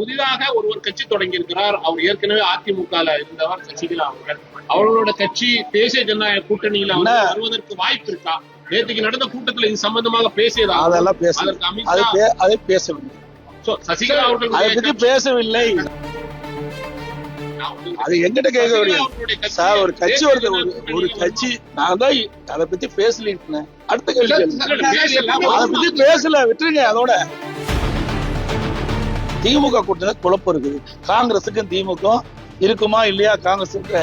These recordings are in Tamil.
புதிதாக ஒருவர் கட்சி தொடங்கி இருக்கிறார். அவர் ஏற்கனவே அதிமுக இருந்தவர் சசிகலா அவர்கள். அவர்களோட கட்சி தேசிய ஜனநாயக கூட்டணியில வருவதற்கு வாய்ப்பு இருக்கா? நேற்றுக்கு நடந்த கூட்டத்தில் இது சம்பந்தமாக பேசியதா? அதெல்லாம் அதை பேசவில்லை. சசிகலா அவர்கள் அதை பத்தி பேசவில்லை. அது எங்கிட்ட கேட்க முடியும் சார். ஒரு கட்சி ஒரு கட்சி நான் தான் அதை பத்தி பேசல. அடுத்த கேள்வி அதை பத்தி பேசல, விட்டுருங்க. அதோட திமுக கூட்டணி குழப்பம் இருக்குது. காங்கிரஸுக்கும் திமுக இருக்குமா இல்லையா? காங்கிரஸுக்கு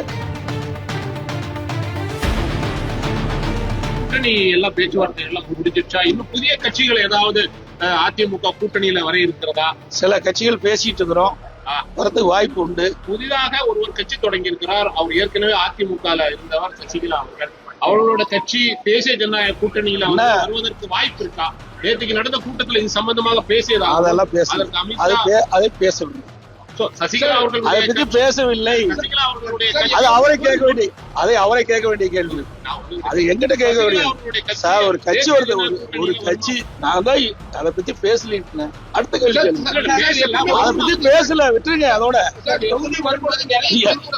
கூட்டணி எல்லாம் பேச்சுவார்த்தை எல்லாம் முடிஞ்சிருச்சா? இன்னும் புதிய கட்சிகள் ஏதாவது அதிமுக கூட்டணியில வர இருக்கிறதா? சில கட்சிகள் பேசிட்டு இருக்கிறோம், வரதுக்கு வாய்ப்பு உண்டு. புதிதாக ஒருவர் கட்சி தொடங்கி இருக்கிறார். அவர் ஏற்கனவே அதிமுக இருந்தவர் சசிகலா அவர்கள். அவர்களோட கட்சி தேசிய ஜனநாயக கூட்டணியில வருவதற்கு வாய்ப்பு இருக்கா? நேற்றுக்கு நடந்த கூட்டத்தில் இது சம்பந்தமாக பேசியதா? அதெல்லாம் அதை பேசவில்லை. சசிகலா அவர்கள் அதை பத்தி பேசவில்லை. அது அவரை கேட்க வேண்டிய கேள்வி. அது எங்கிட்ட கேட்க முடியும் சார். ஒரு கட்சி ஒரு கட்சி நான் தான் அதை பத்தி பேசல. அடுத்த கேள்வி அதை பத்தி பேசல, விட்டுருங்க. அதோட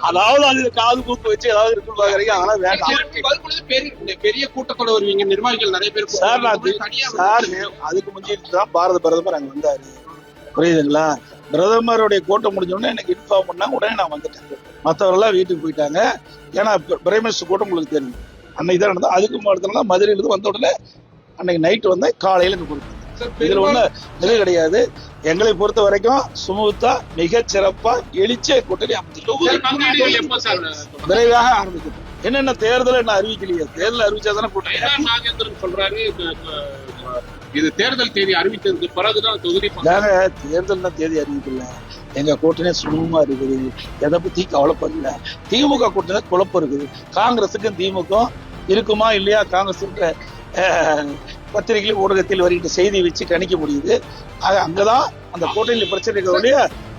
அதாவது அது காது கூப்பு வச்சு ஏதாவது இருக்குன்னு பாக்குறீங்க. அதெல்லாம் வேண்டாம். பெரிய கூட்டத்தோட வருவீங்க, நிர்வாகிகள் நிறைய பேர் சார். அதுக்கு முன்னாடி பாரத பிரதமர் அங்க வந்தாரு, புரியுதுங்களா? பிரதமருடைய கூட்டம் முடிஞ்சோடனே எனக்கு இன்ஃபார்ம் பண்ணா உடனே நான் வந்துட்டேன். மற்றவரெல்லாம் வீட்டுக்கு போயிட்டாங்க. ஏன்னா பிரைம் மினிஸ்டர் கூட்டம் உங்களுக்கு தெரியும், அன்னைக்கு தான் நடந்தது. அதுக்கு அடுத்த மதுரையில இருந்து வந்த உடனே அன்னைக்கு நைட்டு வந்தேன், காலையில கொடுத்தேன். இதுல ஒண்ணு இது கிடையாது. எங்களை பொறுத்த வரைக்கும் சுமூத்தா மிக சிறப்பா எழுச்சிய கூட்டணி விரைவாக ஆரம்பிக்கும். என்னென்ன தேர்தல் என்ன அறிவிக்கலையே? தேர்தல் அறிவிச்சாதானே கூட்டணி. நாகேந்திரன் சொல்றாரு இது தேர்தல் தேதி அறிவித்ததுக்கு பிறகுதான் தொகுதி. தேர்தல் தேதி அறிவிக்கல. எங்க கூட்டணி சுமூகமா இருக்குது. எதை பத்தி கவலைப்படல. திமுக கூட்டணி குழப்பம் இருக்குது. காங்கிரஸுக்கும் திமுக இருக்குமா இல்லையா? காங்கிரஸ் பத்திரிகையில் ஊடகத்தில் வருகின்ற செய்தி வச்சு கணிக்க முடியுது. அங்கதான் அந்த கூட்டணியில் பிரச்சனைகளுடைய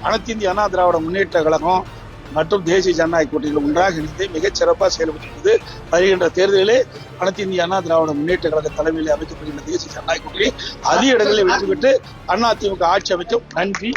அனைத்து இந்திய அண்ணா திராவிட முன்னேற்ற கழகம் மற்றும் தேசிய ஜனநாயக கூட்டணிகள் ஒன்றாக இணைந்து மிகச் சிறப்பாக செயல்பட்டு வருகின்ற தேர்தலிலே அனைத்து இந்திய அண்ணா திராவிட முன்னேற்ற கழக தலைமையில் அமைக்கப்படுகின்ற தேசிய ஜனநாயக கூட்டணி அதிக இடங்களில் வெற்றி பெற்று அதிமுக ஆட்சி அமைக்கும். நன்றி.